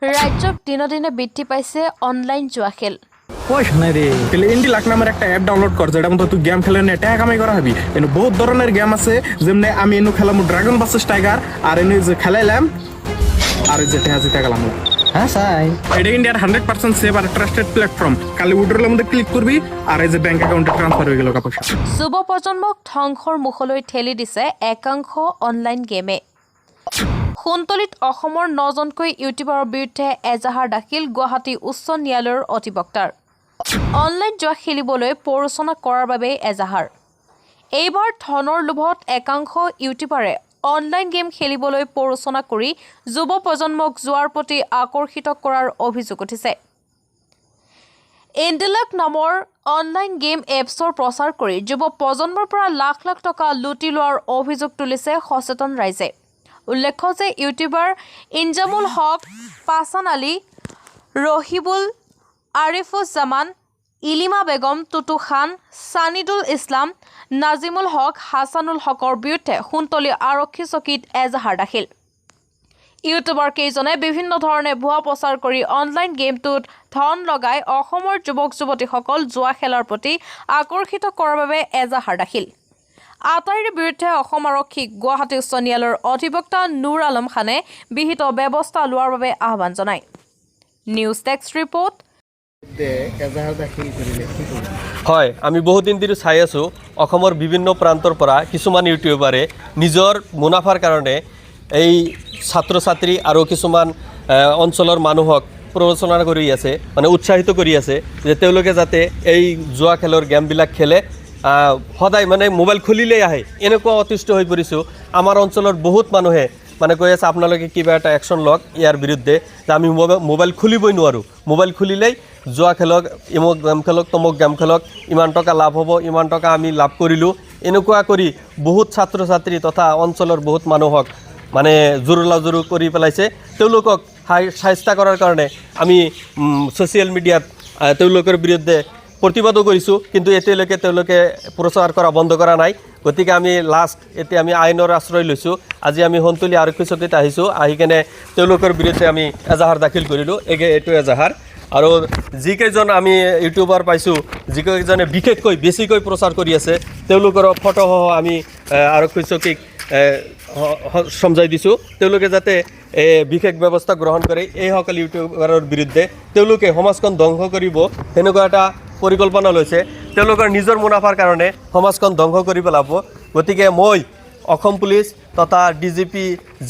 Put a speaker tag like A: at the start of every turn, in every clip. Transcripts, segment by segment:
A: রাজ্যত দিনে দিনে বৃদ্ধি পাইছে অনলাইন জুয়া খেল।
B: পয়সা নাই রে, তাহলে ইন্ডি লাখ নামের একটা অ্যাপ ডাউনলোড কর, যেটা মতো তুই গেম খেলে নিয়ে টাকা কামাই করা হবি। এনে বহুত ধরনের গেম আছে, যেমনি আমি এনু খেলাম ড্রাগন ভার্সেস টাইগার, আর এনে যে খেলাইলাম আর যে টাকা জিতে গেলাম।
C: হ্যাঁ সাই,
B: এটা ইন্ডিয়ার 100% সেফ আর ট্রাস্টেড প্ল্যাটফর্ম। কালি উইড্রোর মধ্যে ক্লিক করবি আর এই যে ব্যাংক অ্যাকাউন্টে ট্রান্সফার হয়ে গেল পয়সা।
A: যুৱ প্ৰজন্মক ধ্বংসৰ মুখলৈ ঠেলি দিছে একাংশ অনলাইন গেমে। সোণতলীত অসমৰ 9জনকৈ ইউটিউবাৰৰ বিৰুদ্ধে এজাহাৰ দাখিল গুৱাহাটী উচ্চ ন্যায়ালয়ৰ অধিবক্তাৰ। অনলাইন জুৱা খেলিবলৈ প্ৰৰোচনা কৰাৰ বাবে এজাহাৰ। এইবাৰ ধনৰ লোভত একাংশ ইউটিউবাৰে অনলাইন গেম খেলিবলৈ প্ৰৰোচনা কৰি যুৱ প্ৰজন্মক জুৱাৰ প্ৰতি আকৰ্ষিত কৰাৰ অভিযোগ উঠিছে। ইণ্ডিলাক নামৰ অনলাইন গেম এপছৰ প্ৰচাৰ কৰি যুৱ প্ৰজন্মৰ পৰা লাখ লাখ টকা লুটি লোৱাৰ অভিযোগ তুলিছে সচেতন ৰাইজে। উল্লেখ্য যে ইউটিউবাৰ ইনজামুল হক, পাছান আলী, ৰহিবুল, আৰিফুজ্জামান, ইলিমা বেগম, টুটু খান, ছানিদুল ইছলাম, নাজিমুল হক, হাছানুল হকৰ বিৰুদ্ধে সোণতলী আৰক্ষী চকীত এজাহাৰ দাখিল। ইউটিউবাৰ কেইজনে বিভিন্ন ধৰণে ভুৱা প্ৰচাৰ কৰি অনলাইন গেমটোত ধন লগাই অসমৰ যুৱক যুৱতীসকল জুৱা খেলাৰ প্ৰতি আকৰ্ষিত কৰাৰ বাবে এজাহাৰ দাখিল। আটাইৰে বিৰুদ্ধে অসম আৰক্ষীক গুৱাহাটী উচ্চ ন্যায়ালয়ৰ অধিবক্তা নুৰ আলম খানে বিহিত ব্যৱস্থা লোৱাৰ বাবে আহ্বান জনায়। News desk report.
D: হয়, আমি বহুদিন ধৰি চাই আছোঁ অসমৰ বিভিন্ন প্ৰান্তৰ পৰা কিছুমান ইউটিউবাৰে নিজৰ মুনাফাৰ কাৰণে এই ছাত্ৰ ছাত্ৰী আৰু কিছুমান অঞ্চলৰ মানুহক প্ৰৰোচনা কৰি আছে, মানে উৎসাহিত কৰি আছে যে তেওঁলোকে যাতে এই জুৱা খেলৰ গেমবিলাক খেলে। সদায় মানে মোবাইল খুলিলেই আহে, এনেকুৱা অতিষ্ঠ হৈ পৰিছোঁ। আমাৰ অঞ্চলৰ বহুত মানুহে মানে কৈ আছে আপোনালোকে কিবা এটা একশ্যন লওক ইয়াৰ বিৰুদ্ধে, যে আমি মোবাইল খুলিবই নোৱাৰোঁ। মোবাইল খুলিলেই জুৱা খেলক, ইমুক গেম খেলক, তমুক গেম খেলক, ইমান টকা লাভ হ'ব, ইমান টকা আমি লাভ কৰিলোঁ। এনেকুৱা কৰি বহুত ছাত্ৰ ছাত্ৰী তথা অঞ্চলৰ বহুত মানুহক মানে জোৰোলাজোৰো কৰি পেলাইছে। তেওঁলোকক সাহায্য কৰাৰ কাৰণে আমি ছ'চিয়েল মিডিয়াত তেওঁলোকৰ বিৰুদ্ধে প্ৰতিবাদো কৰিছোঁ, কিন্তু এতিয়ালৈকে তেওঁলোকে প্ৰচাৰ কৰা বন্ধ কৰা নাই। গতিকে আমি এতিয়া আমি আইনৰ আশ্ৰয় লৈছোঁ। আজি আমি সোণতলী আৰক্ষী চকীত আহিছোঁ, আহি কেনে তেওঁলোকৰ বিৰুদ্ধে আমি এজাহাৰ দাখিল কৰিলোঁ। এইটো এজাহাৰ। আৰু যিকেইজন আমি ইউটিউবাৰ পাইছোঁ, যিকেইজনে বিশেষকৈ বেছিকৈ প্ৰচাৰ কৰি আছে, তেওঁলোকৰ ফটোসহ আমি আৰক্ষী চকীক সমজাই দিছোঁ। তেওঁলোকে যাতে বিশেষ ব্যৱস্থা গ্ৰহণ কৰে। এইসকল ইউটিউবাৰৰ বিৰুদ্ধে তেওঁলোকে সমাজখন ধ্বংস কৰিব সেনেকুৱা এটা পৰিকল্পনা লৈছে। তেওঁলোকৰ নিজৰ মুনাফাৰ কাৰণে সমাজখন ধ্বংস কৰি পেলাব। গতিকে মই অসম পুলিচ তথা DGP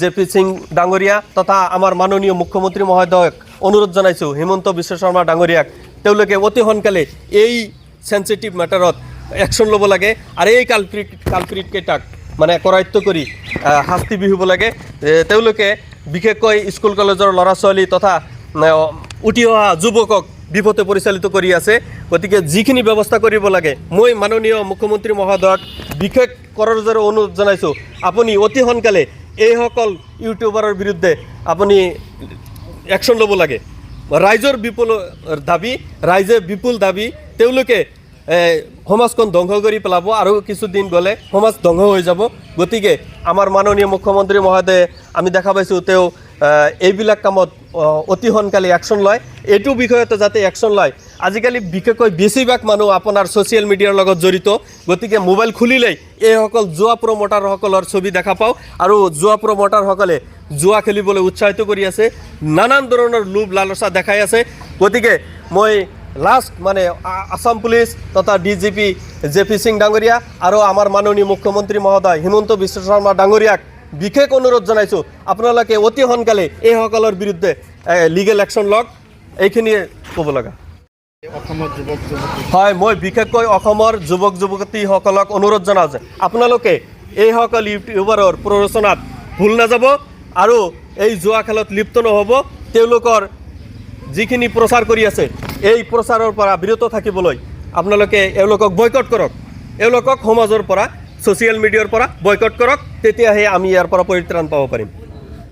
D: JP সিং ডাঙৰীয়া তথা আমাৰ মাননীয় মুখ্যমন্ত্ৰী মহোদয়ক অনুৰোধ জনাইছোঁ, হিমন্ত বিশ্ব শৰ্মা ডাঙৰীয়াক, তেওঁলোকে অতি সোনকালে এই চেঞ্চিটিভ মেটাৰত একশ্যন ল'ব লাগে আৰু এই কালপ্ৰিটকেইটাক মানে কৰায়ত্ব কৰি শাস্তি বিহিব লাগে। তেওঁলোকে বিশেষকৈ স্কুল কলেজৰ ল'ৰা ছোৱালী তথা উঠি অহা যুৱকক বিপথে পৰিচালিত কৰি আছে। গতিকে যিখিনি ব্যৱস্থা কৰিব লাগে, মই মাননীয় মুখ্যমন্ত্ৰী মহোদয়ক বিশেষ কৰজোৰে অনুৰোধ জনাইছোঁ, আপুনি অতি সোনকালে এইসকল ইউটিউবাৰৰ বিৰুদ্ধে আপুনি একশ্যন ল'ব লাগে। ৰাইজৰ ৰাইজে বিপুল দাবী। তেওঁলোকে সমাজখন ধ্বংস কৰি পেলাব আৰু কিছুদিন গ'লে সমাজ ধ্বংস হৈ যাব। গতিকে আমাৰ মাননীয় মুখ্যমন্ত্ৰী মহোদয়ে আমি দেখা পাইছোঁ তেওঁ এইবিলাক কামত অতি সোনকালে একশ্যন লয়। এইটো বিষয়তে যাতে একশ্যন লয়। আজিকালি বিশেষকৈ বেছিভাগ মানুহ আপোনাৰ ছ'চিয়েল মিডিয়াৰ লগত জড়িত। গতিকে মোবাইল খুলিলেই এইসকল জুৱা প্ৰমোটাৰসকলৰ ছবি দেখা পাওঁ আৰু জুৱা প্ৰমোটাৰসকলে জুৱা খেলিবলৈ উৎসাহিত কৰি আছে, নানান ধৰণৰ লোভ লালচা দেখাই আছে। গতিকে মই মানে আসাম পুলিচ তথা DGP JP সিং ডাঙৰীয়া আৰু আমাৰ মাননীয় মুখ্যমন্ত্ৰী মহোদয় হিমন্ত বিশ্ব শৰ্মা ডাঙৰীয়াক বিশেষ অনুৰোধ জনাইছোঁ, আপোনালোকে অতি সোনকালে এইসকলৰ বিৰুদ্ধে লিগেল একশ্যন লওক। এইখিনিয়ে ক'ব লগা। হয়, মই বিশেষকৈ অসমৰ যুৱক যুৱতীসকলক অনুৰোধ জনাওঁ যে আপোনালোকে এইসকল ইউটিউবাৰৰ প্ৰৰোচনাত ভুল নাযাব আৰু এই জুৱা খেলত লিপ্ত নহ'ব। তেওঁলোকৰ যিখিনি প্ৰচাৰ কৰি আছে এই প্ৰচাৰৰ পৰা বিৰত থাকিবলৈ আপোনালোকে এওঁলোকক বয়কট কৰক। এওঁলোকক সমাজৰ পৰা ছ'চিয়েল মিডিয়াৰ পৰা বয়কট কৰক, তেতিয়াহে আমি ইয়াৰ পৰা পৰিত্ৰাণ পাব পাৰিম।